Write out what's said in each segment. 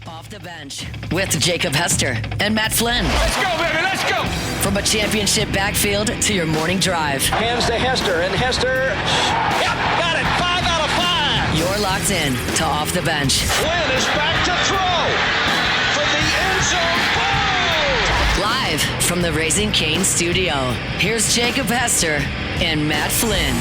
Off the bench with Jacob Hester and Matt Flynn. Let's go, baby, let's go! From a championship backfield to your morning drive. Hands to Hester, and Hester, yep, got it, 5 out of 5. You're locked in to Off the Bench. Flynn is back to throw from the end zone. Ball! Live from the Raising Cane studio, here's Jacob Hester and Matt Flynn.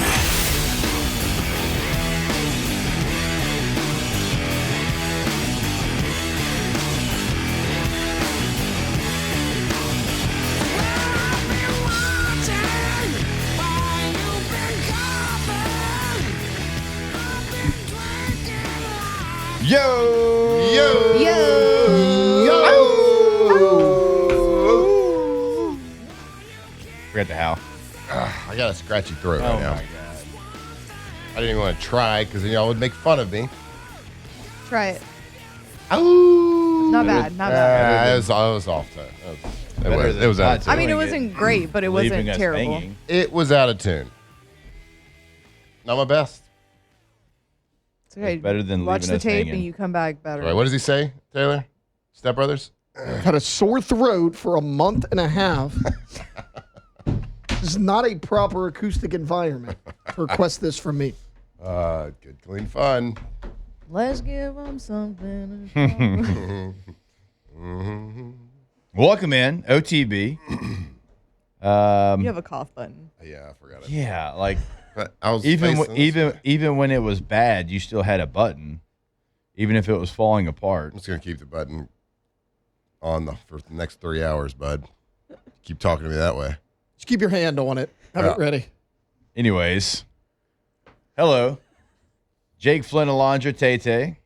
Yo! Yo! Forget the how. I got a scratchy throat Oh right now. my god. I didn't even want to try because y'all would make fun of me. Try it. Oh, Not bad. Not bad. I was off to it. It was out of I tune. mean, it wasn't great, but it wasn't Leaving us terrible. hanging. It was out of tune. Not my best. It's okay. It's better than Watch leaving the us tape hanging. and you come back better. All right, what does he say, Taylor? Step Brothers? Had a sore throat for a month and a half. This is not a proper acoustic environment to request this from me. Good, clean fun. Let's give them something. to Welcome in, OTB. You have a cough button. Yeah, I forgot it. Yeah, like But I was even facing this way. even when it was bad, you still had a button, even if it was falling apart. I'm just gonna keep the button on for the next 3 hours, bud. Keep talking to me that way. Just keep your hand on it. Have it ready. Anyways, hello, Jake Flynn, Alondra, Tay,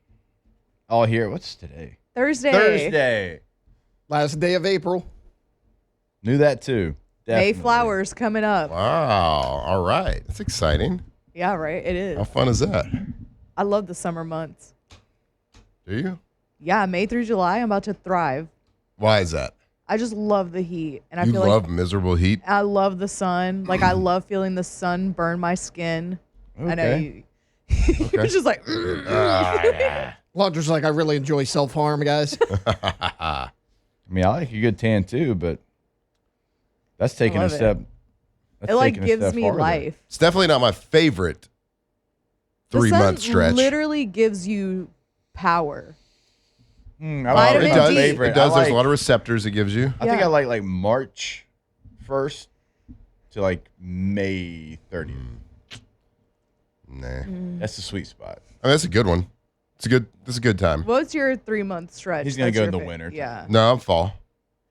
all here. What's today? Thursday. Thursday. Last day of April. Knew that too. Definitely. Mayflowers coming up. Wow. All right. That's exciting. Yeah, right. It is. How fun is that? I love the summer months. Do you? Yeah, May through July, I'm about to thrive. Why is that? I just love the heat, and I You feel love like miserable heat? I love the sun. Like I love feeling the sun burn my skin. I know Okay. you. You're just like. Launder's like, I really enjoy self-harm, guys. I mean, I like a good tan too, but that's taking a love it. step. That's It like taking a gives step me farther. life. It's definitely not my favorite The 3-month sun stretch. literally gives you power. I Vitamin like it my does. D. favorite. It does. I There's like- a lot of receptors it gives you. I think Yeah. I like March 1st to like May 30th. Nah. Mm. That's the sweet spot. I mean, that's a good one. It's a good time. What's your 3-month stretch? He's gonna that's go your in the fa- winter. Yeah. No, I'm fall.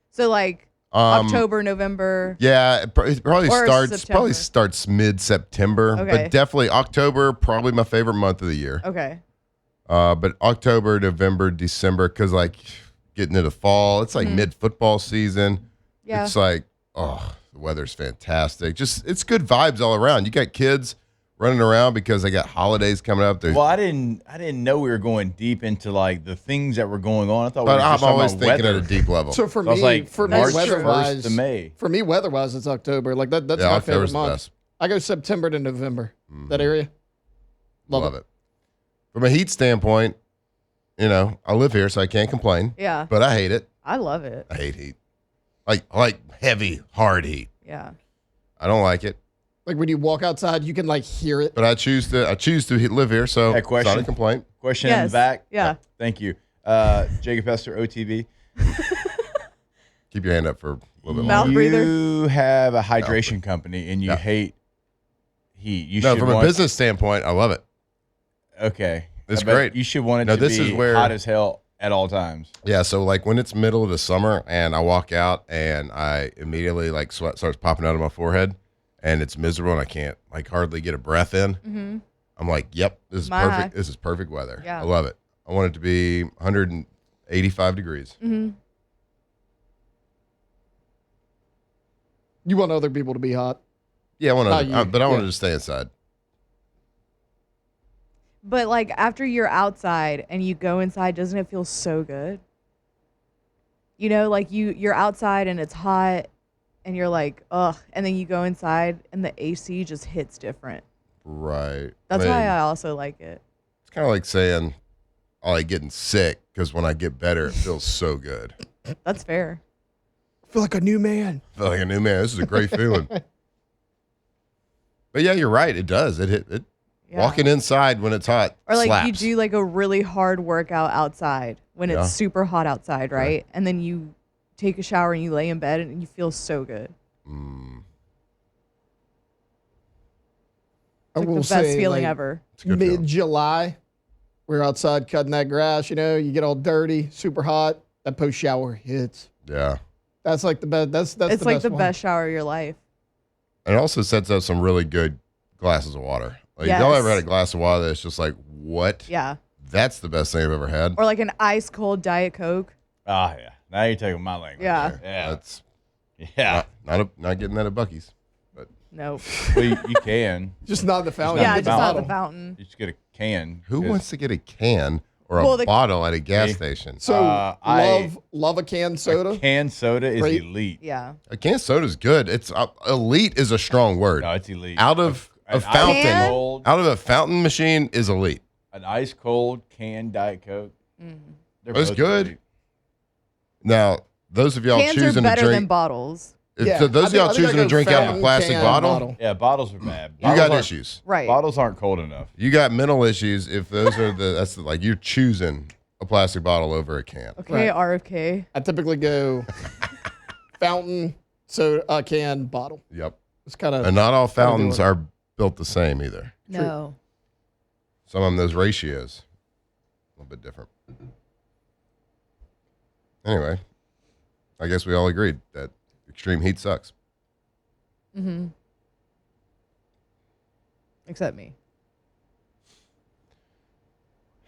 So like October, November. Yeah, it probably Or September. starts mid-September, Okay. but definitely October, probably my favorite month of the year. Okay. But October, November, December, because like getting into fall, it's like mid-football season. Mm-hmm. Yeah. It's like, oh, the weather's fantastic. Just it's good vibes all around. You got kids running around because they got holidays coming up. There's, Well, I didn't know we were going deep into like the things that were going on. I thought we but were I'm just talking always about thinking weather. at a deep level. So for So I was me, like for me, March weather-wise, 1st to May. For me, weather-wise, it's October. Like that's Yeah, my October's favorite the month. best. I go September to November. That area. Love it. From a heat standpoint, I live here, so I can't complain. Yeah. But I hate it. I love it. I hate heat. I like heavy, hard heat. Yeah. I don't like it. Like when you walk outside, you can like hear it. But I choose to live here, so Hey, it's not a question. complaint. Question in Yes. the back. Yeah. Thank you. Jacob Hester, OTB. Keep your hand up for a little bit Mouth longer. breather. You have a hydration company and you Yeah. hate heat. You No, should from a want- business standpoint, I love it. Okay. It's But great. You should want it No, to this be is where- hot as hell at all times. Yeah, so like when it's middle of the summer and I walk out and I immediately like sweat starts popping out of my forehead and it's miserable and I can't like hardly get a breath in. I'm like, yep, this is My perfect. high. This is perfect weather. Yeah. I love it. I want it to be 185 degrees. You want other people to be hot. Yeah, I want Not to, you. but I want Yeah. to stay inside. But like after you're outside and you go inside, doesn't it feel so good? Like you're outside and it's hot and you're like, ugh, and then you go inside and the AC just hits different. Right. That's I mean, why I also like it. It's kind of like saying like getting sick because when I get better, it feels so good. That's fair. I feel like a new man. I feel like a new man. This is a great feeling. But yeah, you're right. It does. It Yeah. walking inside when it's hot. Or like slaps. you do like a really hard workout outside when Yeah. it's super hot outside, right? And then you take a shower and you lay in bed and you feel so good. I It's like will the best say, feeling like, ever. It's a good feeling. Mid-July, we're outside cutting that grass. You know, you get all dirty, super hot. That post shower hits. Yeah. That's like the best. That's It's the like best the one. best shower of your life. And it also sets up some really good glasses of water. Like, Yes. y'all ever had a glass of water that's just like, what? Yeah. That's the best thing I've ever had. Or like an ice cold Diet Coke. Oh, yeah. Now you're taking my language. Yeah. Yeah. That's Yeah. not getting that at Buc-ee's. But Nope. Well, you can. Just not the fountain. Yeah, Get just the not the bottle. fountain. You just get a can. who 'cause wants to get a can or Well, a the- bottle at a gas Me. station? So love a canned soda. A canned soda is Great. elite. Yeah. A can of soda is good. It's elite is a strong word. No, it's elite. Out of a An fountain, Can? cold, out of a fountain machine is elite. an ice cold canned Diet Coke. They're That's both good. elite. Now, those of y'all Cans are choosing to better than drink, bottles. so those of y'all I think choosing I to go drink out of a fountain, plastic can, bottle, Yeah, bottles are bad. you Bottles got aren't- issues. Right. Bottles aren't cold enough. You got mental issues if those are like you're choosing a plastic bottle over a can. Okay, Right. RFK. I typically go fountain, soda, can, bottle. Yep. It's kind of And not all fountains it. are built the same either. No. Some of them, those ratios, a little bit different. Anyway, I guess we all agreed that extreme heat sucks. Except me.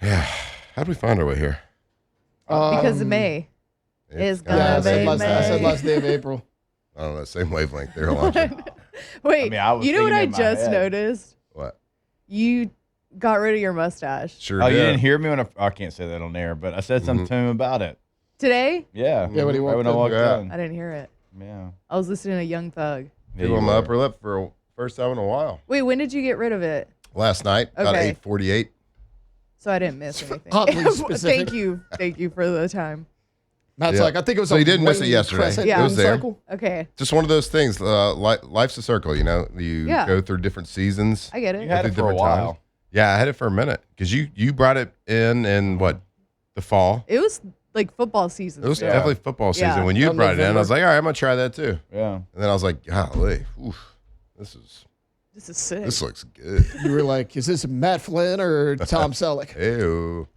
Yeah. How'd we find our way here? Because of May. It's gonna yeah. I be said May. last day of April. I don't know, same wavelength there, Alonzo. Wait, I was you know what thinking I in my just head. noticed? What? You got rid of your mustache. Sure Oh, you did. didn't hear me when I can't say that on air, but I said something to him about it. Today? Yeah. Yeah, when he Right walked I in. walked Yeah. in. I didn't hear it. Yeah. I was listening to Young Thug. Yeah, Give you him my were. upper lip for a first time in a while. Wait, when did you get rid of it? Last night, about Okay. 8:48. So I didn't miss anything. Oddly specific. Thank you for the time. Matt's Yeah. like, I think it was. So a you didn't miss it waning yesterday. crescent Yeah. It was there. cycle. Okay, Just one of those things. Life's a circle, you know. You Yeah. go through different seasons. I get You it. had At it for a different while. times. Yeah, I had it for a minute because you brought it in what, the fall. It was like football season. It was still. definitely football season Yeah. when you Or brought it in. I November. was like, all right, I'm gonna try that too. Yeah. And then I was like, golly, oof, this This is sick. looks good. You were like, is this Matt Flynn or Tom Selleck? Ew.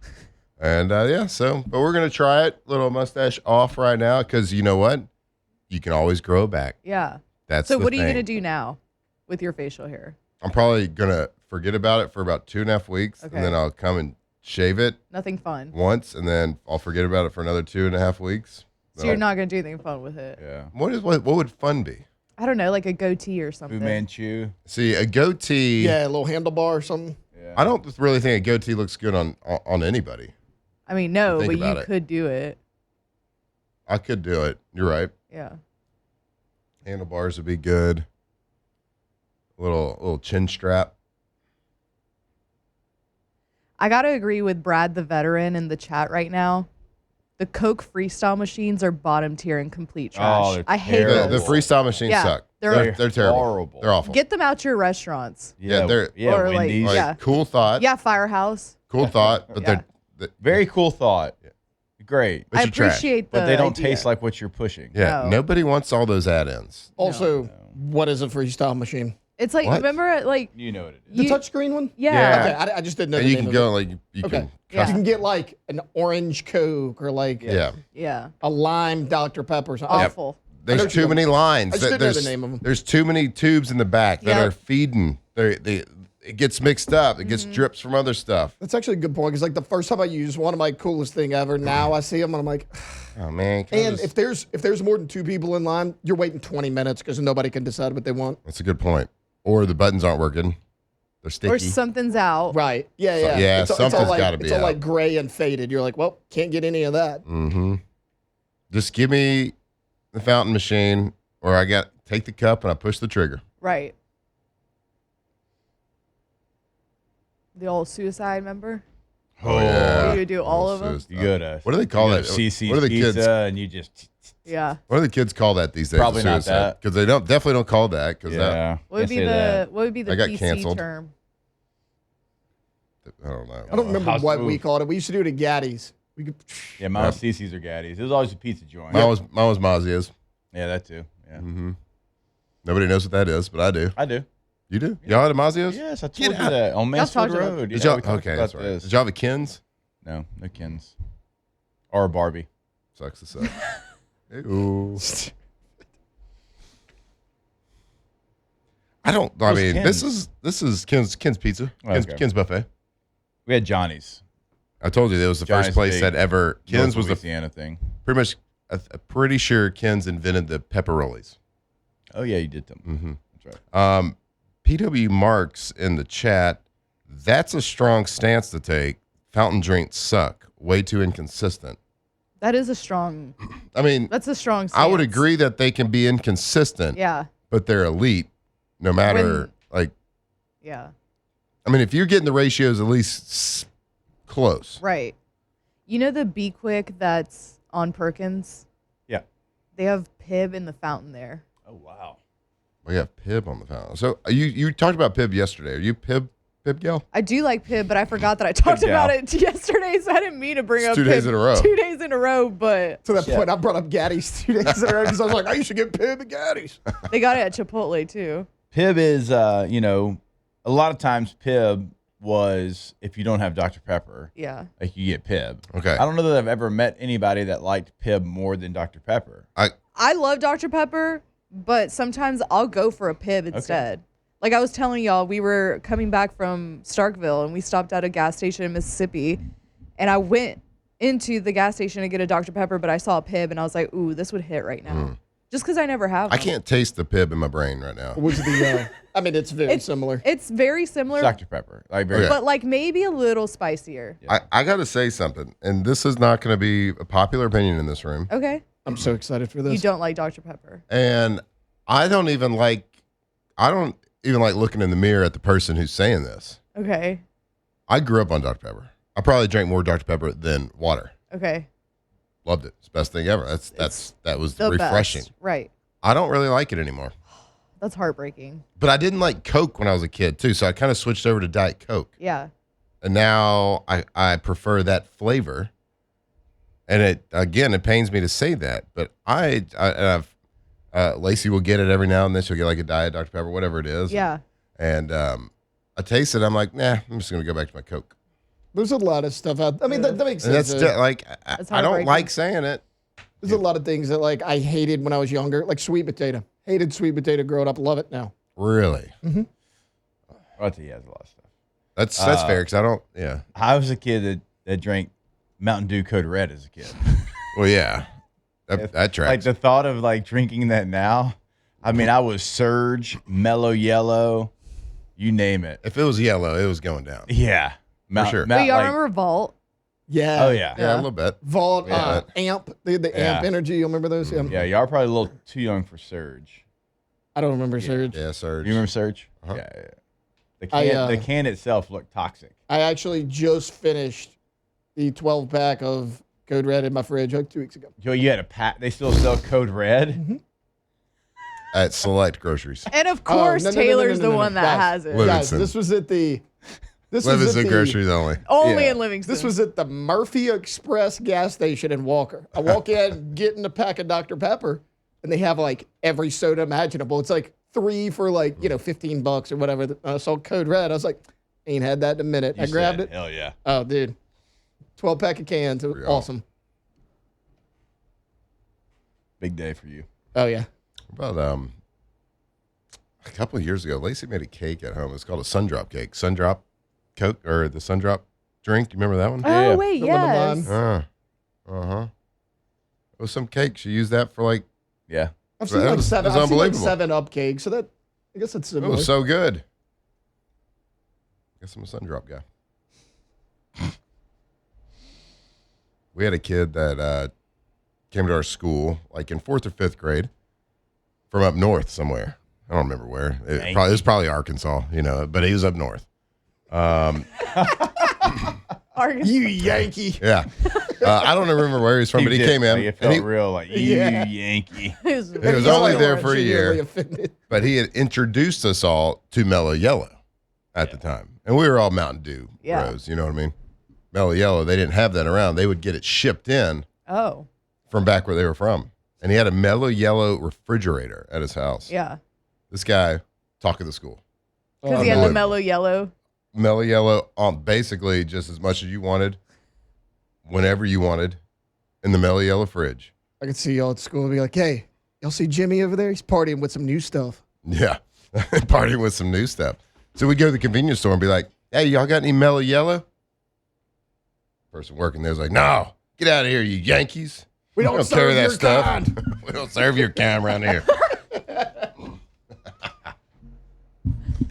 And yeah, but we're gonna try it. Little mustache off right now because you know what? You can always grow it back. Yeah. That's So the what are you thing. gonna do now with your facial hair? I'm probably gonna forget about it for about 2.5 weeks, Okay. and then I'll come and shave it Nothing fun. once, and then I'll forget about it for another 2.5 weeks. So you're not gonna do anything fun with it. Yeah. What would fun be? I don't know, like a goatee or Fu something. Manchu. See, a goatee. Yeah, a little handlebar or something. Yeah. I don't really think a goatee looks good on anybody. I mean, no, Think but you about it. could do it. I could do it. You're right. Yeah. Handlebars would be good. Little chin strap. I gotta agree with Brad the veteran in the chat right now. The Coke freestyle machines are bottom tier and complete trash. Oh, they're I hate terrible. The those. freestyle machines Yeah, suck. they're- They're terrible. horrible. They're awful. Get them out your restaurants. Yeah, they're- or like- Wendy's. Like, yeah. cool thought. Yeah, Firehouse. Cool thought. But Yeah. they're Very cool thought. Great. But I you trash. appreciate the But they don't idea. taste like what you're pushing. yeah. No. Nobody wants all those add-ins. Also, what is a freestyle machine? It's like What? remember like You know what it is. The You- touchscreen one? yeah. Okay, I just didn't know And the you name can of go it. like you Okay. can Yeah. You can get like an orange Coke or like yeah. Yeah. a lime Dr. Pepper or something. Awful. There's know what too you many lines. I just didn't know there's, the name of 'em. there's too many tubes in the back that Yep. are feeding. It gets mixed up. It Mm-hmm. gets drips from other stuff. That's actually a good point because like the first time I used one of my coolest thing ever. Now I see them and I'm like, Oh man. can I and just- if there's more than 2 people in line, you're waiting 20 minutes because nobody can decide what they want. That's a good point. Or the buttons aren't working. They're sticky. Or something's out. Right? Yeah, So- yeah. yeah, It's all something's like, gotta be It's all out. like gray and faded. You're like, well, can't get any of that. Mm-hmm. Just give me the fountain machine, or take the cup and I push the trigger. Right. The old suicide, remember? Oh, yeah. You would do all of them? You go to What do they call that? CC's What do the Pizza, kids? and you just Yeah. What do the kids call that these days? Probably not that. Because they definitely don't call that. Because yeah. What would be Can't say that. the I got PC canceled. term? I don't know. I don't remember House what we move. called it. We used to do it at Gaddy's. We could, Yeah, mine was CC's or Gaddy's. It was always a pizza joint. Mine was Mazia's. Yeah, that too. Yeah, Nobody knows what that is, but I do. I do. You do? Y'all had a Mazia's? Yes, I Get told you out. that on Mansfield talked about it. Road. Did Yeah, y'all? we talked Okay, about that's right. this. Did y'all have a Kins? No Kins. Or a Barbie. Sucks to suck. Ew. I don't. I What's mean, Ken's? this is Ken's Pizza. Oh, okay. Ken's buffet. We had Johnny's. I told you that was the Johnny's first place big that ever. Ken's North was the Louisiana thing. pretty much. I'm pretty sure Ken's invented the pepperonis. Oh yeah, you did them. That's right. PW Marks in the chat. That's a strong stance to take. Fountain drinks suck. Way too inconsistent. That is a strong. I mean, That's a strong. I would stance. agree that they can be inconsistent. Yeah. But they're elite, no matter like. Yeah. I mean, if you're getting the ratios at least close. Right. You know the Be Quick that's on Perkins? Yeah. They have Pib in the fountain there. Oh wow. We have Pib on the fountain. So you talked about Pib yesterday. Are you Pib gal? I do like Pib, but I forgot that I talked about gal. it yesterday, so I didn't mean to bring It's up 2 Pib days in a row. 2 days in a row, but to that point, I brought up Gaddy's 2 days in a row because I was like, I used to get Pib at Gaddy's. they got it at Chipotle too. Pib is, a lot of times Pib was if you don't have Dr. Pepper, Yeah. like you get Pib. Okay. I don't know that I've ever met anybody that liked Pib more than Dr. Pepper. I love Dr. Pepper, but sometimes I'll go for a Pib instead. Like I was telling y'all, we were coming back from Starkville and we stopped at a gas station in Mississippi, and I went into the gas station to get a Dr. Pepper, but I saw a Pib and I was like, ooh, this would hit right now. Just because I never have I them. can't taste the Pib in my brain right now. Was the? I mean, it's very similar. It's very similar, Dr. Pepper. Like very Okay. but like maybe a little spicier. I got to say something, and this is not going to be a popular opinion in this room. Okay. I'm so excited for this. You don't like Dr. Pepper. And I don't even like looking in the mirror at the person who's saying this. Okay. I grew up on Dr. Pepper. I probably drank more Dr. Pepper than water. Okay. Loved it. It's the best thing ever. That was The refreshing. best. Right. I don't really like it anymore. That's heartbreaking. But I didn't like Coke when I was a kid too, so I kind of switched over to Diet Coke. Yeah. And now I prefer that flavor. And it pains me to say that, but I've Lacey will get it every now and then. She'll get like a Diet Dr. Pepper, whatever it is. Yeah. And I taste it. I'm like, nah, I'm just gonna go back to my Coke. There's a lot of stuff out. I mean, that makes And sense. that's I That's don't heartbreaking. like saying it. There's a lot of things that like I hated when I was younger, like sweet potato. Hated sweet potato growing up. Love it now. Really, I'll tell you, has a lot of stuff. that's fair because I don't. Yeah. I was a kid that drank Mountain Dew Code Red as a kid. Well, yeah. That Like tracks. the thought of like drinking that now, I mean, I was Surge, Mellow Yellow, you name it. If it was yellow, it was going down. Yeah, sure. Wait, y'all remember Vault? Yeah. Oh yeah, Yeah, a little bit. Vault, Yeah. Amp, the Amp Yeah. Energy. You remember those? yeah. Y'all are probably a little too young for Surge. I don't remember Surge. Yeah, Surge. You remember Surge? Uh-huh. Yeah. The I, can itself looked toxic. I actually just finished the 12-pack of Code Red in my fridge like 2 weeks ago. Joe, you had a pack. They still sell Code Red. At select groceries. And of course, no, no, Taylor's no, no, the no, one that guys. has it. Liv- Guys, Livingston. this was at the. This was at Livingston the, groceries only. Only Yeah. in Livingston. This was at the Murphy Express gas station in Walker. I walk in, getting a pack of Dr. Pepper, and they have like every soda imaginable. It's like 3 for like, $15 or whatever. I saw Code Red. I was like, ain't had that in a minute. You I grabbed said, it. Hell yeah. Oh, dude. 12-pack of cans. It was Yeah. awesome. Big day for you. Oh, yeah. About a couple of years ago, Lacey made a cake at home. It's called a Sundrop cake. Sundrop Coke or the Sundrop drink. You remember that one? Oh Yeah. wait, The one of yes. mine. It was some cake. She used that for like, Yeah. I've seen That like was- seven. that was I've seen like unbelievable. 7-Up cakes. So that I guess it's it similar. was so good. Guess I'm a Sundrop guy. We had a kid that came to our school like in 4th or 5th grade from up north somewhere. I don't remember where. It was probably Arkansas, but he was up north. You Yankee. Yeah. I don't remember where he's from, but he came in. Like, it and felt real like, you Yankee. he was only there for a year, Offended. but he had introduced us all to Mellow Yellow at the time. And we were all Mountain Dew bros, you know what I mean? Mellow Yellow, they didn't have that around. They would get it shipped in from back where they were from. And he had a Mellow Yellow refrigerator at his house. Yeah. This guy, talk of the school. Because he had the mellow yellow. Mellow Yellow on basically just as much as you wanted, whenever you wanted, in the Mellow Yellow fridge. I could see y'all at school and be like, hey, y'all see Jimmy over there? He's partying with some new stuff. Yeah, partying with some new stuff. So we'd go to the convenience store and be like, hey, y'all got any Mellow Yellow? Person working there was like, no, get out of here, you Yankees. We don't serve carry that your stuff. kind. We don't serve your kind around here.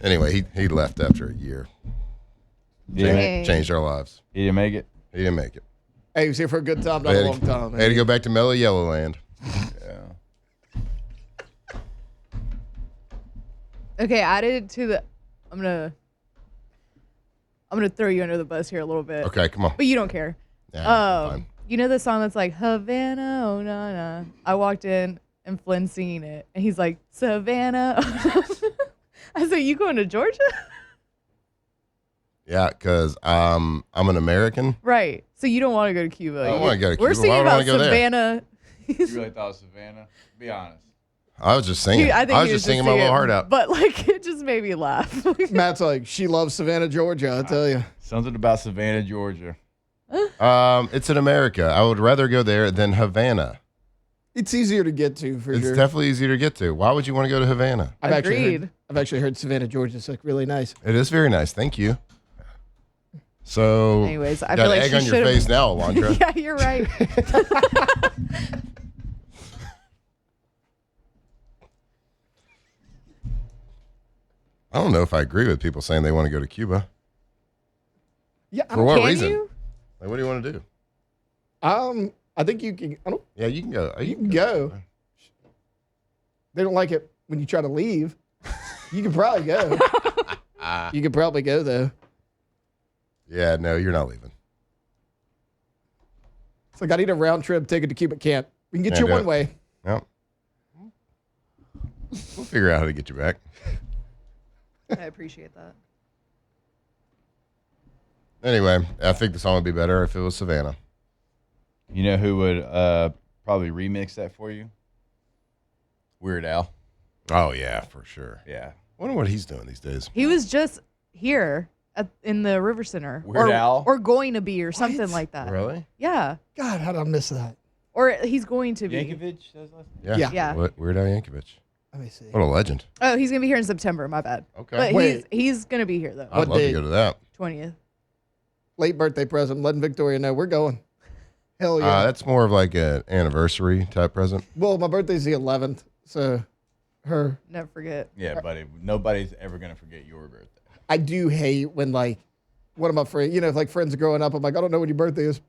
Anyway, he left after a year. Yeah. Changed our lives. He didn't make it. He didn't make it. Hey, he was here for a good time, not a long time. Had to go back to Mellow Yellow Land. Yeah. Okay, added to the. I'm gonna throw you under the bus here a little bit. Okay, come on. But you don't care. Yeah, fine. You know the song that's like Havana, oh na na. I walked in and Flynn's singing it, and he's like Savannah. I said, "You going to Georgia?" Yeah, because I'm an American. Right. So you don't want to go to Cuba. I don't want to go to Cuba. We're Why singing would I about want to go there? Savannah. You really thought it was Savannah? Be honest. I was just singing. I think I was he just singing my little heart out. But like, it just made me laugh. Matt's like, she loves Savannah, Georgia, I tell you. Something about Savannah, Georgia. It's in America. I would rather go there than Havana. It's easier to get to, for It's sure. definitely easier to get to. Why would you want to go to Havana? I've Agreed. actually heard Savannah, Georgia is like really nice. It is very nice. Thank you. So, Anyways, I got feel like egg she on your should've- face now, Alondra. Yeah, you're right. I don't know if I agree with people saying they want to go to Cuba. Yeah, For what Can reason? you? Like, what do you want to do? I think you can. Yeah, you can go. You can go. They don't like it when you try to leave. You can probably go. You could probably go though. Yeah, no, you're not leaving. It's like I need a round trip ticket to Cuba. Can't. We can get Can't you do one it. way. No. We'll figure out how to get you back. I appreciate that. Anyway, I think the song would be better if it was Savannah. You know who would probably remix that for you? Weird Al. Oh, yeah, for sure. Yeah. Wonder what he's doing these days. He was just here in the River Center. Weird Al? Or going to be or something What? like that. Really? Yeah. God, how did I miss that? Or he's going to be. Yankovic? Yeah. Yeah. Yeah. Weird Al Yankovic. Let me see. What a legend. Oh, he's going to be here in September. My bad. Okay. But Wait. he's going to be here, though. I'd What love date? to go to that. 20th. Late birthday present. Letting Victoria know we're going. Hell yeah. That's more of like an anniversary type present. Well, my birthday's the 11th, so her. Never forget. Yeah, buddy. Nobody's ever going to forget your birthday. I do hate when like one of my friends, if like friends growing up, I'm like, I don't know when your birthday is.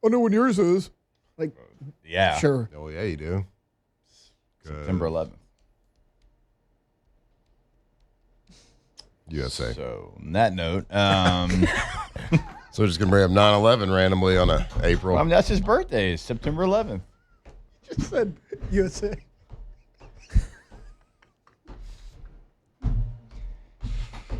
I know when yours is. Like, Yeah. sure. Oh, yeah, you do. September 11th. USA. So, on that note, So we're just going to bring up 9/11 randomly on a April. that's his birthday. It's September 11th. Just said USA.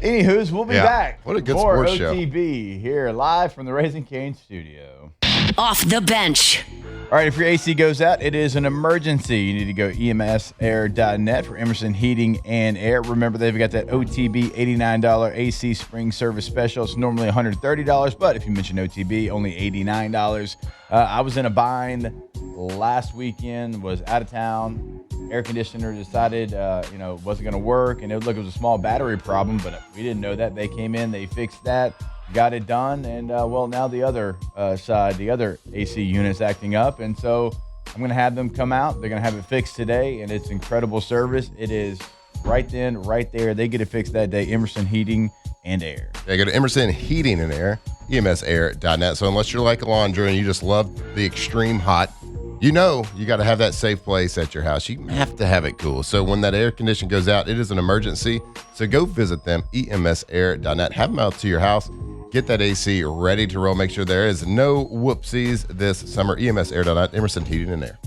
Anywho's, we'll be Yeah. back. What a good for sports show. OTB here live from the Raising Cane studio. Off the bench. All right, if your AC goes out, it is an emergency. You need to go emsair.net for Emerson Heating and Air. Remember, they've got that OTB $89 AC spring service special. It's normally $130, but if you mention OTB, only $89. I was in a bind last weekend, was out of town. Air conditioner decided, wasn't going to work, and it was a small battery problem, but we didn't know that. They came in, they fixed that. Got it done, and now the other side, the other AC unit's acting up, and so I'm going to have them come out. They're going to have it fixed today, and it's incredible service. It is right then, right there. They get it fixed that day. Emerson Heating and Air. Yeah, go to Emerson Heating and Air, emsair.net. So unless you're like Alondra and you just love the extreme hot, you got to have that safe place at your house. You have to have it cool. So when that air condition goes out, it is an emergency. So go visit them, emsair.net. Have them out to your house. Get that AC ready to roll. Make sure there is no whoopsies this summer. EMSair.net, Emerson Heating and Air.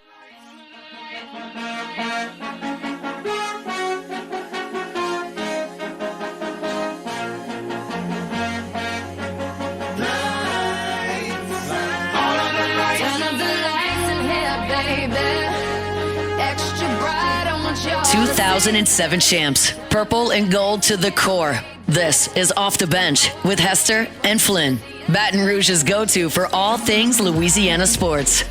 Extra bright, I want y'all. 2007 champs, purple and gold to the core. This is Off the Bench with Hester and Flynn. Baton Rouge's go-to for all things Louisiana sports.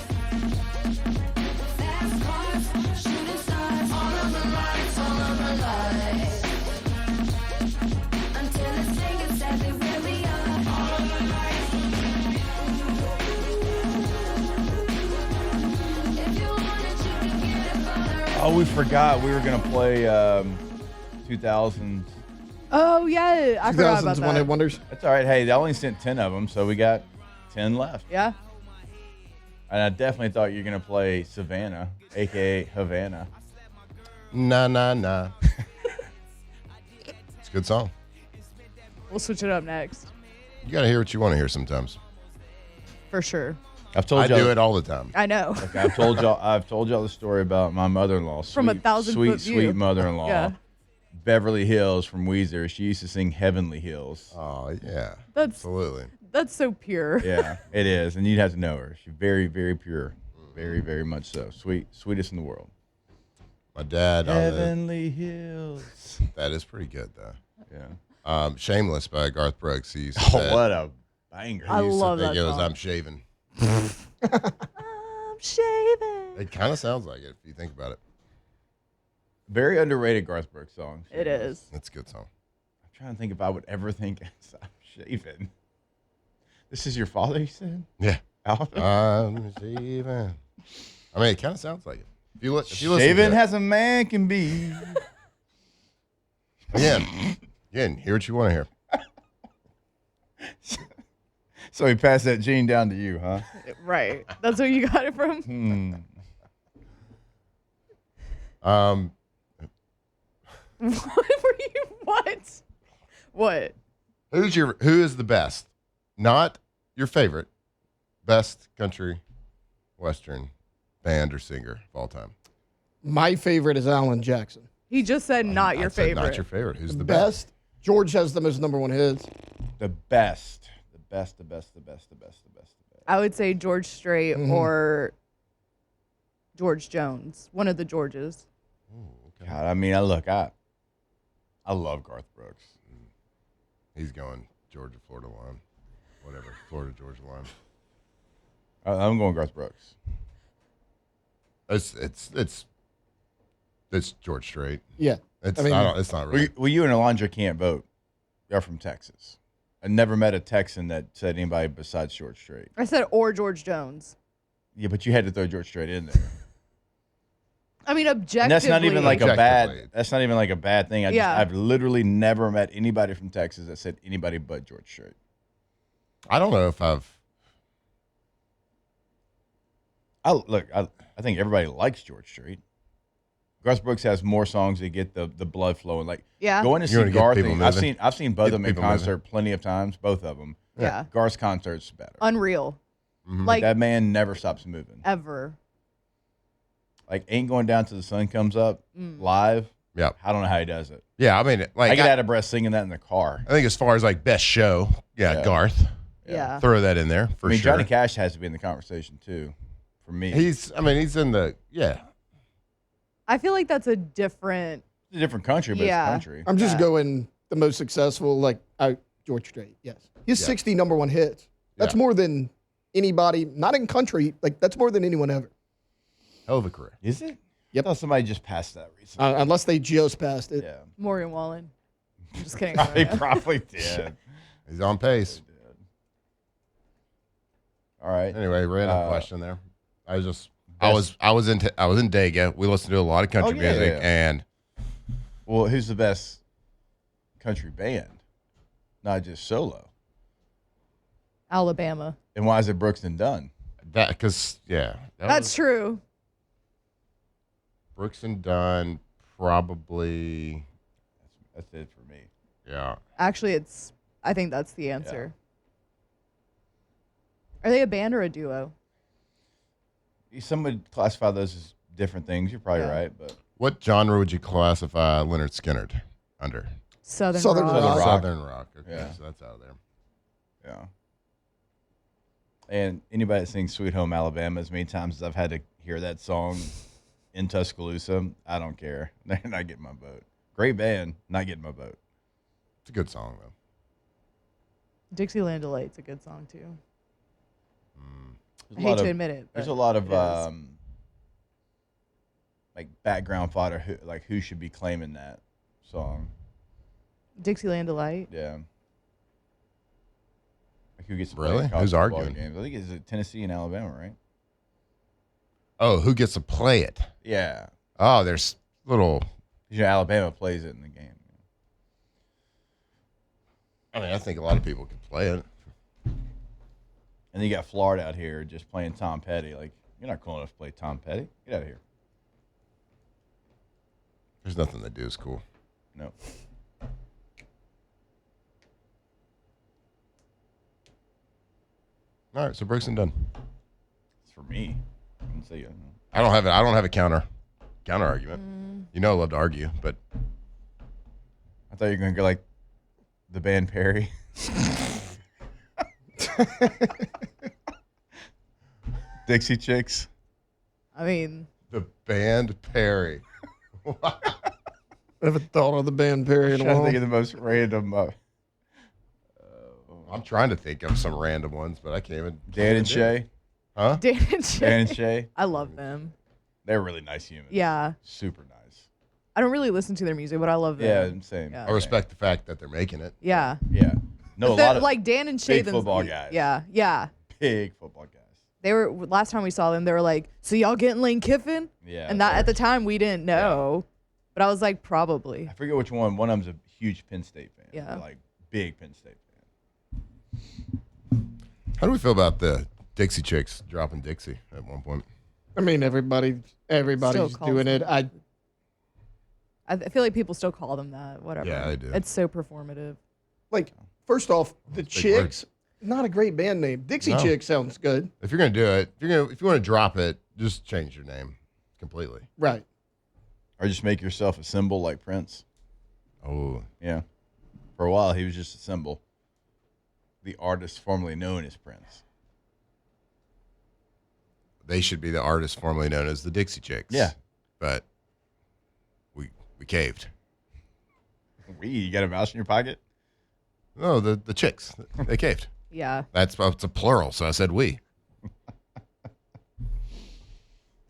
Oh, we forgot we were going to play 2000s. Oh, yeah. I forgot about 2000s One Hit that. Wonders. That's all right. Hey, they only sent 10 of them, so we got 10 left. Yeah. And I definitely thought you were going to play Savannah, a.k.a. Havana. Nah. It's a good song. We'll switch it up next. You got to hear what you want to hear sometimes. For sure. I've told I y'all. do it all the time. I know. Okay, I've told y'all the story about my mother-in-law. From a 1,000-foot view. Sweet mother-in-law. Yeah. Beverly Hills from Weezer. She used to sing Heavenly Hills. Oh, yeah. That's Absolutely. that's so pure. Yeah, it is. And you'd have to know her. She's very, very pure. Very, very much so. Sweetest in the world. My dad Heavenly Hills. that is pretty good, though. Yeah. Shameless by Garth Brooks. He used to Oh, say, what a banger. I he used love to think that it was song. I'm shaving. I'm shaving. It kind of sounds like it if you think about it. Very underrated Garth Brooks song. It is. It's a good song. I'm trying to think if I would ever think I'm shaving. This is your father, you said? Yeah. Alvin? I'm shaving. I mean, it kind of sounds like it. If you listen Shaving to it, as a man can be. again, hear what you want to hear. So he passed that gene down to you, huh? Right. That's where you got it from? What were you? What? What? Who is the best? Not your favorite. Best country western band or singer of all time. My favorite is Alan Jackson. He just said not I your said favorite. Not your favorite. Who's the best? Best. George has the most #1 hits. The best. The best. I would say George Strait or George Jones. One of the Georges. God, I mean, I love Garth Brooks. He's going Georgia, Florida line. Whatever. Florida, Georgia line. I'm going Garth Brooks. It's George Strait. Yeah. It's I mean- it's not really. Well, you and Alondra can't vote. Y'all from Texas. I never met a Texan that said anybody besides George Strait. I said or George Jones. Yeah, but you had to throw George Strait in there. I mean, objectively. And that's not even like a Objectively. bad. That's not even like a bad thing. Yeah. I've literally never met anybody from Texas that said anybody but George Strait. I don't know if I've. I think everybody likes George Strait. Garth Brooks has more songs that get the blood flowing. Like Yeah. going to You see wanna get Garth. people moving. I've seen both of Get them in people moving. concert plenty of times. Both of them. Yeah. Garth's concert's better. Unreal. Mm-hmm. Like That man never stops moving. ever. Like Ain't Going Down Till the Sun Comes Up live. Yeah. I don't know how he does it. Yeah. I mean, I like get out of breath singing that in the car. I think as far as like best show, Yeah. Garth. Yeah. Throw that in there for I mean, sure. Johnny Cash has to be in the conversation too, for me. He's in the I feel like that's a different. It's a different country, but Yeah. it's country. I'm just Yeah. going the most successful, George Strait. Yes. His 60 #1 hits. That's Yeah. more than anybody, not in country, that's more than anyone ever. hell of a career. Is it? Yep. I thought somebody just passed that recently. Unless they just passed it. Yeah. Morgan Wallen. I'm just kidding. He probably did. He's on pace. All right. Anyway, random question there. I was in Dega. We listened to a lot of country Oh, yeah, music, yeah. and Well, who's the best country band? Not just solo. Alabama. And why is it Brooks and Dunn? that That's true. Brooks and Dunn probably That's it for me. yeah. Actually, I think that's the answer. Are they a band or a duo? Some would classify those as different things. You're probably Yeah. right, but What genre would you classify Leonard Skinner under? Southern Southern rock. rock. Southern rock. Okay, Yeah. so that's out of there. yeah. And anybody that sings "Sweet Home Alabama" as many times as I've had to hear that song in Tuscaloosa, I don't care. They're not getting my vote. Great band, not getting my vote. It's a good song though. Dixieland Delight's a good song too. There's I a lot hate to of- admit it. There's but a lot of it is. like background fodder, who should be claiming that song. Dixieland Delight. Yeah. Like who gets to Really? play college Who's football arguing? games? I think it's Tennessee and Alabama, right? Oh, who gets to play it? Yeah. Oh, there's little. Alabama plays it in the game. I mean, I think a lot of people can play it. And then you got Florida out here just playing Tom Petty. Like, you're not cool enough to play Tom Petty. Get out of here. There's nothing they do is cool. No. All right, so Brooks and done. It's for me. I didn't say you. I don't have it. I don't have a counter argument. You know, I love to argue, but I thought you were going to go like the band Perry. Dixie Chicks. I mean, the band Perry. I haven't thought of the band Perry in a I'm trying to while. think of the most random. I'm trying to think of some random ones, but I can't even. Dan and Shay. Huh? Dan and Shay. Dan and Shay. I love them. They're really nice humans. Yeah. Super nice. I don't really listen to their music, but I love Yeah, them. same. Yeah. I respect the fact that they're making it. Yeah. Yeah. No, a They're- lot of like Dan and Shay. big football guys. Yeah. Yeah. big football guys. They were last time we saw them. They were like, "So y'all getting Lane Kiffin?" Yeah. And that at the time we didn't know, but I was like, probably. I forget which one. One of them's a huge Penn State fan. Yeah. Like big Penn State fan. How do we feel about the Dixie Chicks dropping Dixie at one point? I mean, everybody's Still calls doing it. them. I feel like people still call them that. Whatever. Yeah, they do. It's so performative. Like, first off, the Big Chicks, not a great band name. Dixie No. Chick sounds good. If you're gonna do it, if you want to drop it, just change your name completely. Right. Or just make yourself a symbol like Prince. Oh, Yeah. For a while, he was just a symbol. The artist formerly known as Prince. they should be the artist formerly known as the Dixie Chicks. Yeah. but we caved. You got a mouse in your pocket? No, the Chicks, they caved. Yeah. It's a plural, so I said we.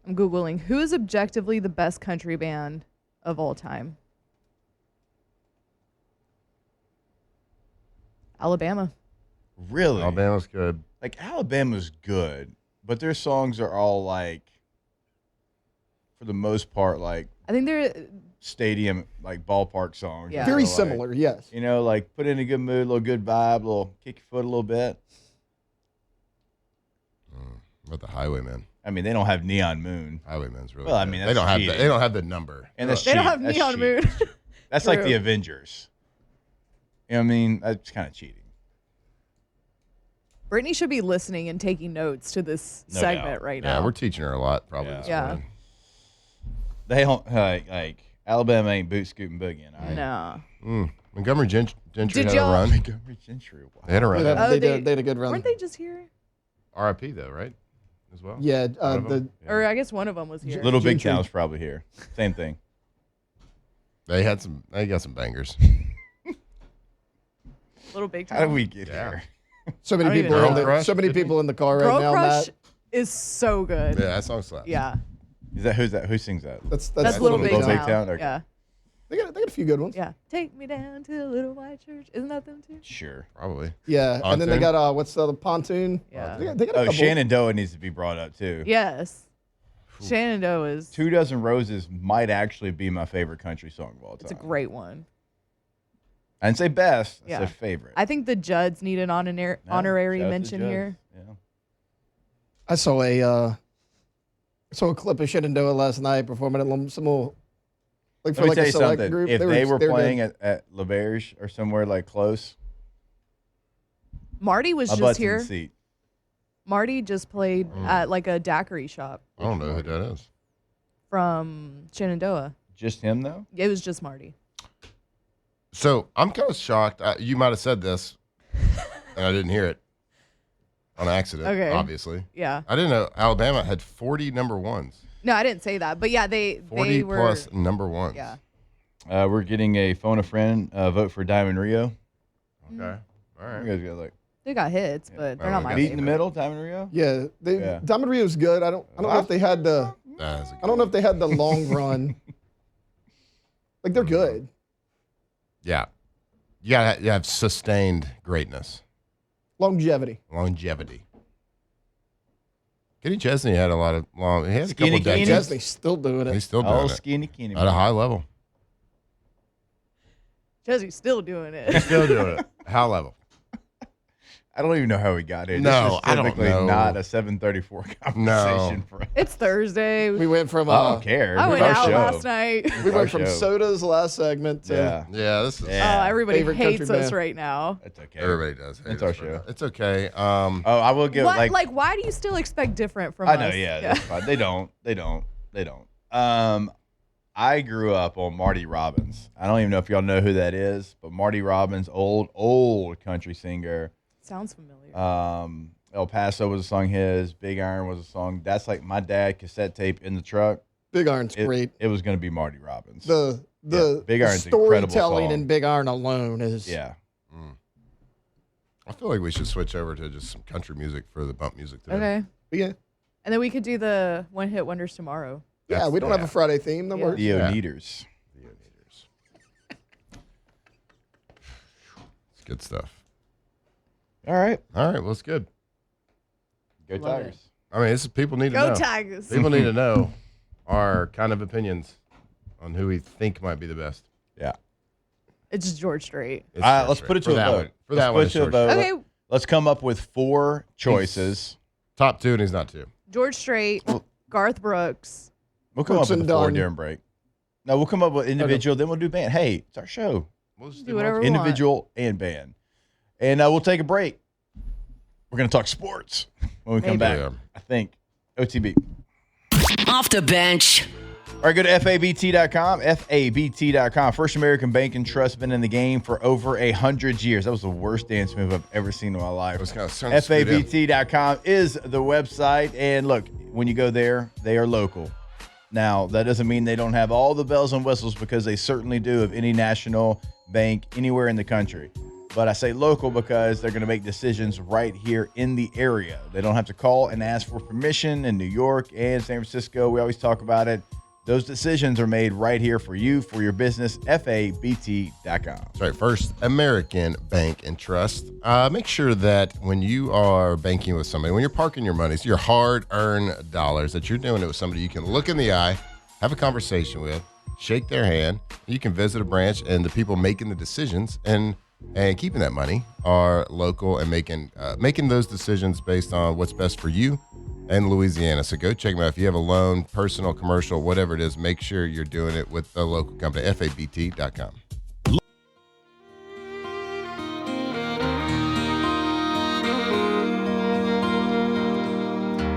I'm Googling who is objectively the best country band of all time. Alabama. Really? Alabama's good. Like, Alabama's good, but their songs are all like, for the most part, like I think they're stadium, like ballpark songs. Yeah. Very So, like, similar, yes. You know, like put in a good mood, a little good vibe, a little kick your foot a little bit. What about the Highwaymen? I mean, they don't have Neon Moon. Highwaymen's really. Well, I good. mean, they that's don't have cheating. they don't have the number. And that's they don't cheap. have That's Neon cheap. Moon. That's like True. the Avengers. You know what I mean? That's kind of cheating. Brittany should be listening and taking notes to this No segment doubt. right Yeah, now. we're teaching her a lot probably. Yeah. This Yeah. morning. They don't like Alabama ain't boot scooting boogieing. All right? No. Montgomery Gentry Did had a y'all- run. Montgomery Gentry. Wow. They had a run. They, Oh, did, they had a good run. Weren't they just here? RIP though, right? As well. Yeah, One of the them? Or I guess one of them was here. Little Big Gentry. Town's probably here. Same thing. They got some bangers. Little Big How did Town. we get Yeah. here? so many I don't people. even In know. the, Crush, so many didn't people in the car right Girl now. Crush Matt. is so good. Yeah, that song slaps. Yeah. Is that who's that? Who sings that? That's That's Little Big Town. Little Big Town, okay. Yeah. They got a few good ones. Yeah. Take me down to the little white church. Isn't that them too? Sure. Probably. Yeah, and then they Pontoon? got what's the other pontoon? Yeah. They got a Oh, couple. Shenandoah needs to be brought up too. Yes. Shenandoah is. 2 Dozen Roses might actually be my favorite country song of all time. It's a great one. I didn't say best. I Yeah. said favorite. I think the Judds need an honorary Yeah, shout out to mention Judds. here. Yeah. I saw a clip of Shenandoah last night performing at some little, like for Let me like tell a you select something. group. If they were good. playing at LaBerge or somewhere like close, Marty was my just butt's in here. the seat. Marty just played at like a daiquiri shop I don't know who that is. from Shenandoah. Just him though. It was just Marty. So I'm kind of shocked. You might have said this, and I didn't hear it on accident. Okay. Obviously, Yeah. I didn't know Alabama had 40 number ones. No, I didn't say that. But yeah, 40 they were plus number ones. Yeah. We're getting a phone a friend vote for Diamond Rio. Okay. All right. You guys got like They got hits, but they're not my beat in the favorite. middle, Diamond Rio. Yeah, Diamond Rio's good. I don't know if they had the That's a good I don't know if they had the long run. Like they're good. Yeah. You gotta have sustained greatness, Longevity. longevity. Kenny Chesney had a lot of long. He had a couple Skinny Kenny. decades. Chesney's still doing it. He's still doing Oh, it skinny Kenny. at a high level. Jesse's still doing it. Still doing it. High level. I don't even know how we got here. No, this is I don't typically know. not a 7:34 conversation for us. It's Thursday. We went from I don't care. I It's went our out show. last night. we Our went from show. sodas last segment to Yeah, Yeah, this is. Yeah. Oh, everybody Favorite hates country us band. right now. that's okay. Everybody does. hate It's our us right show. now. It's okay. Oh, I will give What? like Why do you still expect different from I us? know, yeah, that's fine. They don't. I grew up on Marty Robbins. I don't even know if y'all know who that is, but Marty Robbins, old country singer. Sounds familiar. El Paso was a song his. Big Iron was a song. That's like my dad cassette tape in the truck. Big Iron's great. It was going to be Marty Robbins. The Big Iron's an incredible storytelling song. in Big Iron alone is Yeah. I feel like we should switch over to just some country music for the bump music today. Okay. yeah. And then we could do the one hit wonders tomorrow. Yeah, we don't have a Friday theme. That Yeah. works. Theo Yeah. Neaters. It's good stuff. All right. All right, well, it's good. Go Love Tigers. it. I mean, people need to Go know. Tigers. People need to know our kind of opinions on who we think might be the best. Yeah. It's George Strait. It's Let's George put it Strait. to a that vote. one. For that Let's one, put it's it to a George vote. Strait. Okay. Let's come up with 4 choices. Top 2, and he's not 2. George Strait, Garth Brooks. We'll come Brooks up with and 4 Dunn. during break. No, we'll come up with individual, then we'll do band. Hey, it's our show. We'll just Do whatever we Individual and band. And we'll take a break. We're going to talk sports when we come Maybe. back. Yeah. I think. OTB. Off the bench. All right, go to FABT.com. FABT.com. First American Bank and Trust, been in the game for over 100 years. That was the worst dance move I've ever seen in my life. It was kind of starting to scoot in. FABT.com is the website. And look, when you go there, they are local. Now, that doesn't mean they don't have all the bells and whistles, because they certainly do of any national bank anywhere in the country. But I say local because they're going to make decisions right here in the area. They don't have to call and ask for permission in New York and San Francisco. We always talk about it. Those decisions are made right here for you, for your business. FABT.com. That's right. First American Bank and Trust. Make sure that when you are banking with somebody, when you're parking your money, so your hard-earned dollars, that you're doing it with somebody you can look in the eye, have a conversation with, shake their hand. You can visit a branch, and the people making the decisions and keeping that money are local and making those decisions based on what's best for you and Louisiana. So go check them out. If you have a loan, personal, commercial, whatever it is, make sure you're doing it with the local company, FABT.com.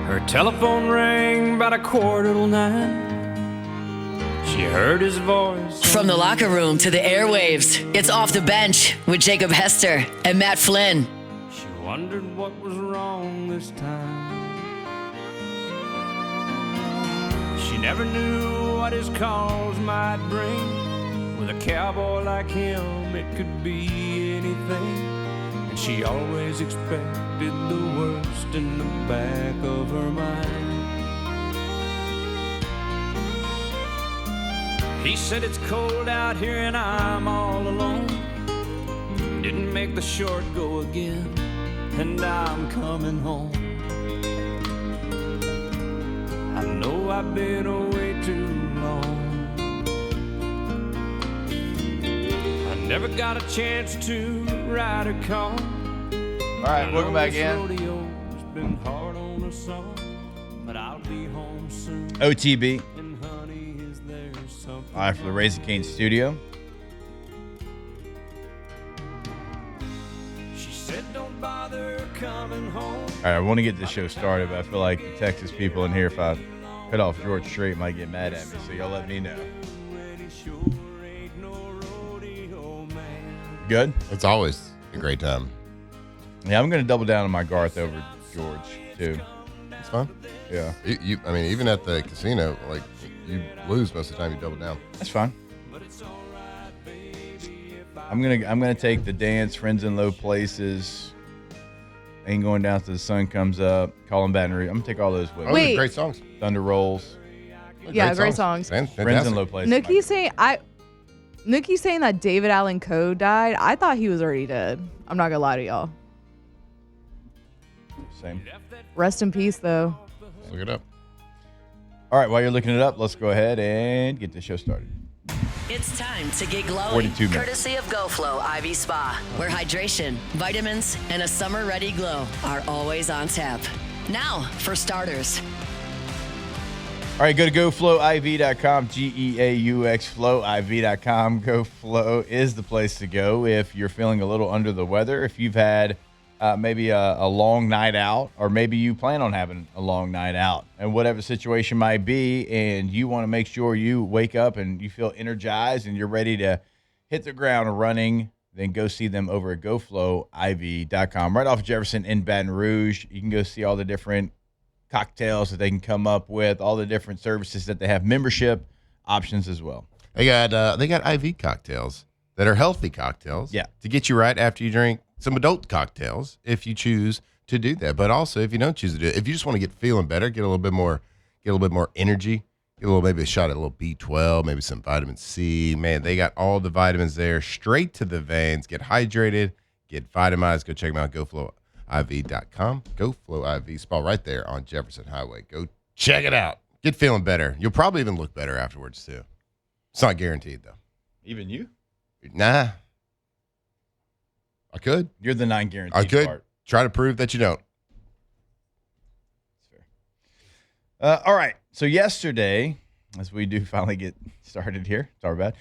Her telephone rang about 9:15. She heard his voice. From the locker room to the airwaves, it's Off the Bench with Jacob Hester and Matt Flynn. She wondered what was wrong this time. She never knew what his calls might bring. With a cowboy like him, it could be anything. And she always expected the worst in the back of her mind. He said it's cold out here and I'm all alone. Didn't make the short go again, and I'm coming home. I know I've been away too long. I never got a chance to ride a car. All right, welcome back in. Rodeo's been hard on a song, but I'll be home soon. OTB. And honey, is there something? Live from the Raising Cane studio. She said, don't bother coming home. All right, I want to get this show started, but I feel like the Texas people in here, if I cut off George Strait, might get mad at me. So y'all let me know. Good? It's always a great time. Yeah, I'm going to double down on my Garth over George, too. It's fun. Yeah. I mean, even at the casino, like, you lose most of the time, you double down. That's fine. I'm gonna take the dance, Friends in Low Places, Ain't Going Down Till the Sun Comes Up, Calling Baton Rouge. I'm gonna take all those with me. Those are Wait. great songs. Thunder Rolls, Yeah, great songs. Fantastic. Friends in Low Places. Nikki's saying that David Allen Coe died. I thought he was already dead. I'm not gonna lie to y'all. Same. Rest in peace, though. Look it up. All right, while you're looking it up, let's go ahead and get the show started. It's time to get glowing. 42 minutes. Courtesy of GoFlow IV Spa, where hydration, vitamins, and a summer-ready glow are always on tap. Now, for starters. All right, go to GoFlowIV.com, GEAUX, FlowIV.com. GoFlow is the place to go if you're feeling a little under the weather, if you've had maybe a long night out, or maybe you plan on having a long night out, and whatever the situation might be, and you want to make sure you wake up and you feel energized and you're ready to hit the ground running, then go see them over at GoFlowIV.com. Right off Jefferson in Baton Rouge. You can go see all the different cocktails that they can come up with, all the different services that they have, membership options as well. They got IV cocktails that are healthy cocktails. Yeah. To get you right after you drink some adult cocktails, if you choose to do that. But also, if you don't choose to do it, if you just want to get feeling better, get a little bit more energy, get maybe a shot at a little B12, maybe some vitamin C. Man, they got all the vitamins there, straight to the veins. Get hydrated, get vitamized. Go check them out. GoFlowIV.com. GoFlow IV Spa right there on Jefferson Highway. Go check it out. Get feeling better. You'll probably even look better afterwards too. It's not guaranteed though. Even you? Nah. I could. You're the non-guaranteed I could part. try to prove that you don't. That's fair. All right. So yesterday, as we do finally get started here, sorry bad.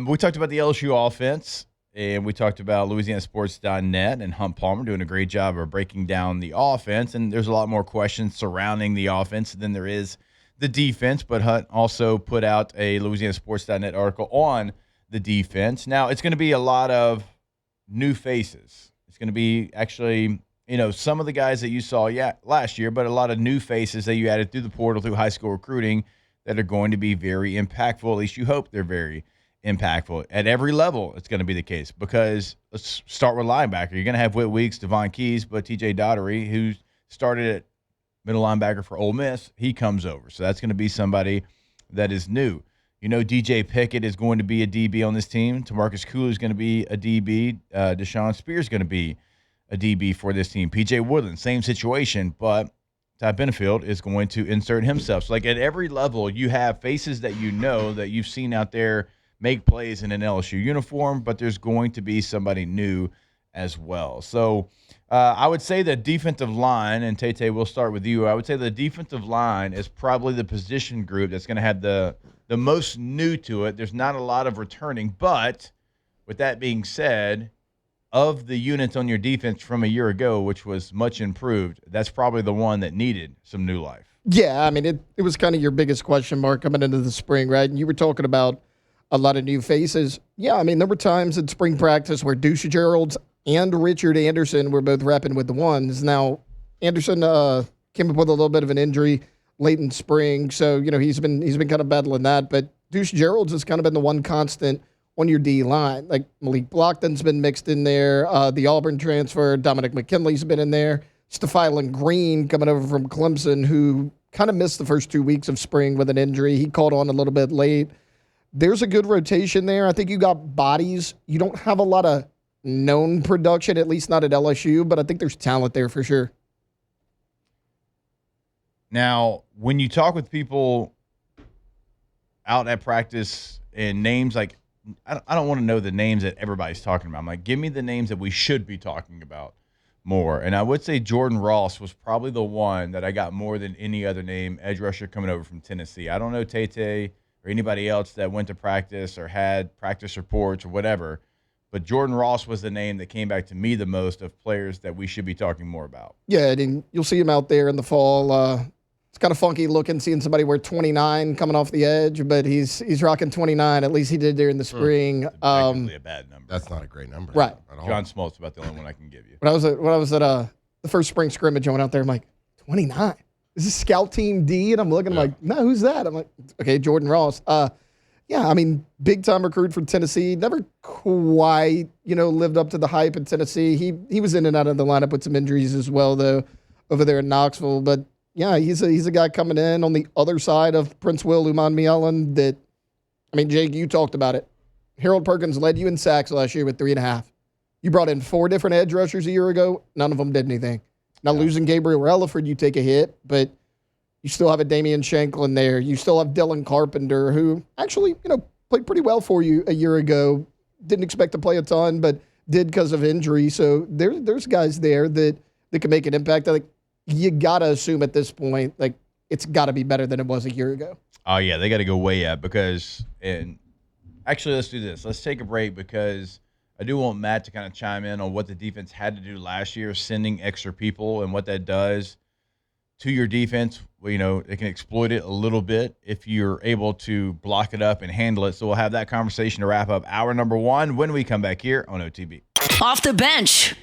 We talked about the LSU offense, and we talked about LouisianaSports.net and Hunt Palmer doing a great job of breaking down the offense. And there's a lot more questions surrounding the offense than there is the defense. But Hunt also put out a LouisianaSports.net article on the defense. Now, it's going to be a lot of new faces. It's going to be actually, some of the guys that you saw last year, but a lot of new faces that you added through the portal, through high school recruiting, that are going to be very impactful. At least you hope they're very impactful. At every level, it's going to be the case, because let's start with linebacker. You're going to have Whit Weeks, Devon Keys, but TJ Daughtery, who started at middle linebacker for Ole Miss, he comes over. So that's going to be somebody that is new. DJ Pickett is going to be a DB on this team. Tamarcus Cooley is going to be a DB. Deshaun Spears is going to be a DB for this team. PJ Woodland, same situation, but Ty Benefield is going to insert himself. So, at every level, you have faces that that you've seen out there make plays in an LSU uniform, but there's going to be somebody new as well. So, I would say the defensive line, and Tay, we'll start with you. I would say the defensive line is probably the position group that's going to have the most new to it. There's not a lot of returning, but with that being said, of the units on your defense from a year ago, which was much improved, that's probably the one that needed some new life. Yeah, I mean, it was kind of your biggest question mark coming into the spring, right? And you were talking about a lot of new faces. Yeah, I mean, there were times in spring practice where Deuce Gerald's and Richard Anderson were both repping with the ones. Now, Anderson came up with a little bit of an injury late in spring, so he's been kind of battling that. But Deuce Gerald's has kind of been the one constant on your D line. Like Malik Blockton's been mixed in there. The Auburn transfer, Dominic McKinley's been in there. Stephylan Green coming over from Clemson, who kind of missed the first 2 weeks of spring with an injury. He caught on a little bit late. There's a good rotation there. I think you got bodies. You don't have a lot of known production, at least not at LSU, but I think there's talent there for sure. Now, when you talk with people out at practice and names like, I don't want to know the names that everybody's talking about. I'm like, give me the names that we should be talking about more. And I would say Jordan Ross was probably the one that I got more than any other name, edge rusher coming over from Tennessee. I don't know Tay or anybody else that went to practice or had practice reports or whatever, But Jordan Ross was the name that came back to me the most of players that we should be talking more about. Yeah, and you'll see him out there in the fall. It's kind of funky looking seeing somebody wear 29 coming off the edge, but he's rocking 29. At least he did there in the spring. Technically a bad number. That's not a great number. Right. At all. John Smoltz about the only one I can give you. When I was at the first spring scrimmage, I went out there. I'm like, 29. Is this scout team D? And I'm looking, I'm like, no, who's that? I'm like, okay, Jordan Ross. Yeah, I mean, big time recruit for Tennessee. Never quite, lived up to the hype in Tennessee. He was in and out of the lineup with some injuries as well, though, over there in Knoxville. But yeah, he's a guy coming in on the other side of Prince Will Uman that, I mean, Jake, you talked about it. Harold Perkins led you in sacks last year with 3.5. You brought in 4 different edge rushers a year ago. None of them did anything. Now, losing Gabriel Relaford, you take a hit, but you still have a Damian Shanklin there. You still have Dylan Carpenter, who actually, played pretty well for you a year ago. Didn't expect to play a ton, but did because of injury. So there's guys there that can make an impact. Like, you got to assume at this point, like, it's got to be better than it was a year ago. Oh, yeah, they got to go way up and actually, let's do this. Let's take a break because I do want Matt to kind of chime in on what the defense had to do last year, sending extra people and what that does to your defense. Well, they can exploit it a little bit if you're able to block it up and handle it. So we'll have that conversation to wrap up hour number 1 when we come back here on OTB. Off the bench.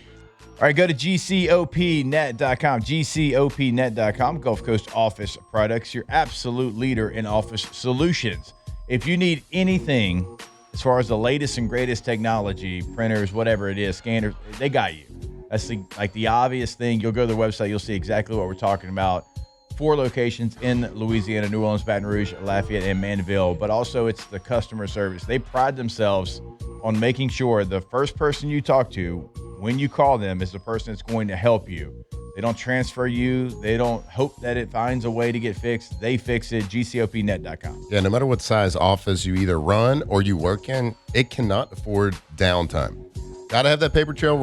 All right, go to GCOPnet.com, GCOPnet.com, Gulf Coast Office Products, your absolute leader in office solutions. If you need anything as far as the latest and greatest technology, printers, whatever it is, scanners, they got you. That's the obvious thing. You'll go to their website, you'll see exactly what we're talking about. 4 locations in Louisiana, New Orleans, Baton Rouge, Lafayette, and Mandeville. But also it's the customer service. They pride themselves on making sure the first person you talk to when you call them is the person that's going to help you. They don't transfer you. They don't hope that it finds a way to get fixed. They fix it. GCOPnet.com. Yeah, no matter what size office you either run or you work in, it cannot afford downtime. Got to have that paper trail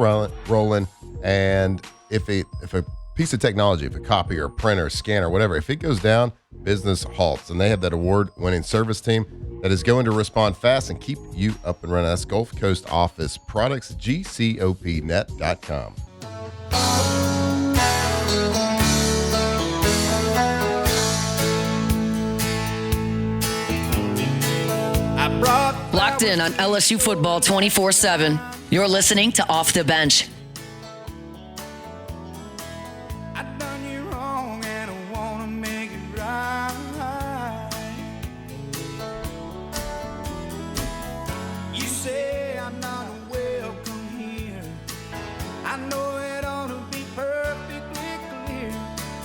rolling. And if a piece of technology, if a copy or a printer, scanner, whatever, if it goes down, business halts. And they have that award-winning service team that is going to respond fast and keep you up and running. That's Gulf Coast Office Products, GCOPnet.com. Locked in on LSU football 24/7. You're listening to Off the Bench. I done you wrong and I wanna make it right. You say I'm not welcome here. I know it ought to be perfectly clear,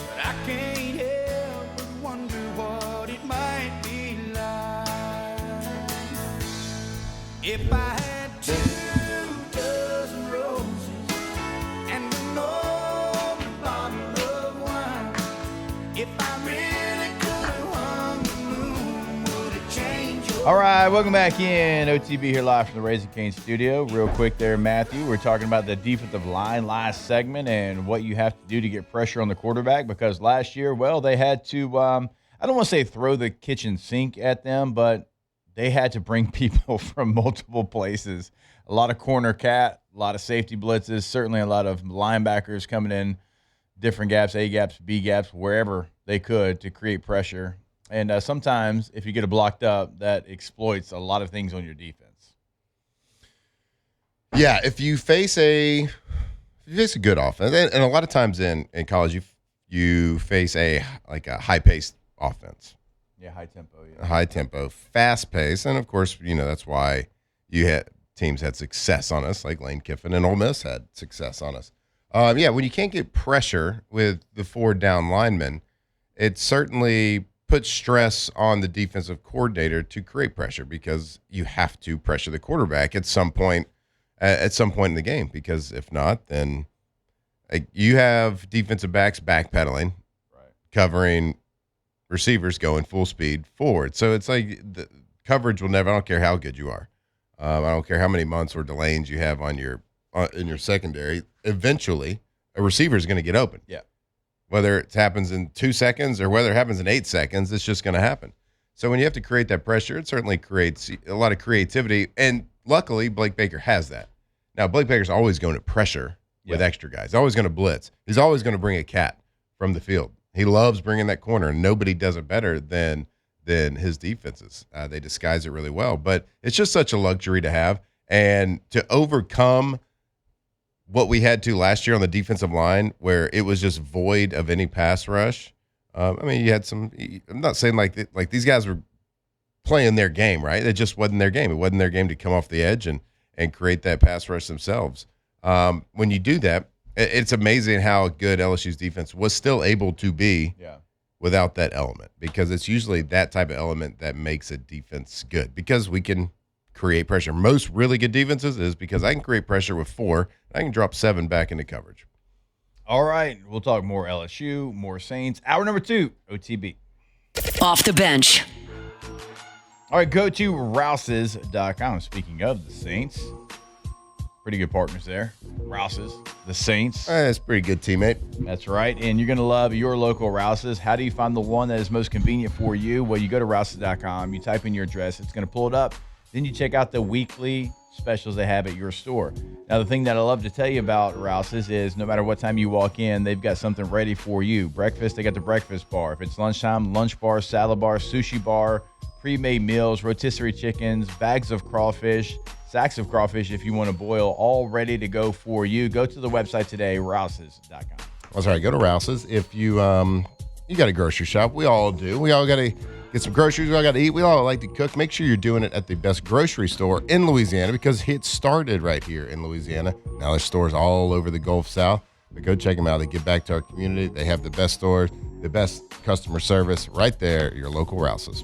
but I can't help but wonder what it might be like if I had 2 dozen roses and an open bottle of wine. If I really could have hung the moon, would it change your All right, welcome back in. OTB here live from the Raising Cane studio. Real quick there, Matthew. We're talking about the defensive line last segment and what you have to do to get pressure on the quarterback because last year, well, they had to, I don't want to say throw the kitchen sink at them, but they had to bring people from multiple places. A lot of corner cat, a lot of safety blitzes, certainly a lot of linebackers coming in different gaps, A gaps, B gaps, wherever they could to create pressure. And sometimes if you get it blocked up, that exploits a lot of things on your defense. Yeah, if you face a good offense, and a lot of times in college you face a high-paced offense. Yeah, high tempo. Yeah. High tempo, fast pace, and of course, that's why teams had success on us, like Lane Kiffin and Ole Miss had success on us. When you can't get pressure with the 4 down linemen, it certainly puts stress on the defensive coordinator to create pressure because you have to pressure the quarterback at some point in the game. Because if not, then you have defensive backs backpedaling, Right. covering receivers going full speed forward. So it's like the coverage will never. I don't care how good you are. I don't care how many months or delays you have on your in your secondary. Eventually, a receiver is going to get open. Yeah. Whether it happens in 2 seconds or whether it happens in 8 seconds, it's just going to happen. So when you have to create that pressure, it certainly creates a lot of creativity. And luckily, Blake Baker has that. Now, Blake Baker's always going to pressure with extra guys. Always going to blitz. He's always going to bring a cat from the field. He loves bringing that corner, and nobody does it better than his defenses. They disguise it really well. But it's just such a luxury to have. And to overcome what we had to last year on the defensive line, where it was just void of any pass rush. I mean, you had some. I'm not saying like these guys were playing their game, right? It just wasn't their game. It wasn't their game to come off the edge and create that pass rush themselves. When you do that, it's amazing how good LSU's defense was still able to be without that element, because it's usually that type of element that makes a defense good, because we can create pressure. Most really good defenses is because I can create pressure with 4. I can drop 7 back into coverage. All right. We'll talk more LSU, more Saints. Hour number 2, OTB. Off the bench. All right, go to Rouses.com. Speaking of the Saints, pretty good partners there. Rouses, the Saints. That's a pretty good teammate. That's right. And you're going to love your local Rouses. How do you find the one that is most convenient for you? Well, you go to Rouses.com. You type in your address. It's going to pull it up. Then you check out the weekly specials they have at your store. Now, the thing that I love to tell you about Rouses is no matter what time you walk in, they've got something ready for you. Breakfast, they got the breakfast bar. If it's lunchtime, lunch bar, salad bar, sushi bar, pre-made meals, rotisserie chickens, bags of crawfish, sacks of crawfish if you want to boil, all ready to go for you. Go to the website today, Rouses.com. That's right. Go to Rouses. If you got a grocery shop, we all do. We all got to get some groceries. We all got to eat. We all like to cook. Make sure you're doing it at the best grocery store in Louisiana, because it started right here in Louisiana. Now there's stores all over the Gulf South. But go check them out. They give back to our community. They have the best stores, the best customer service right there, your local Rouses.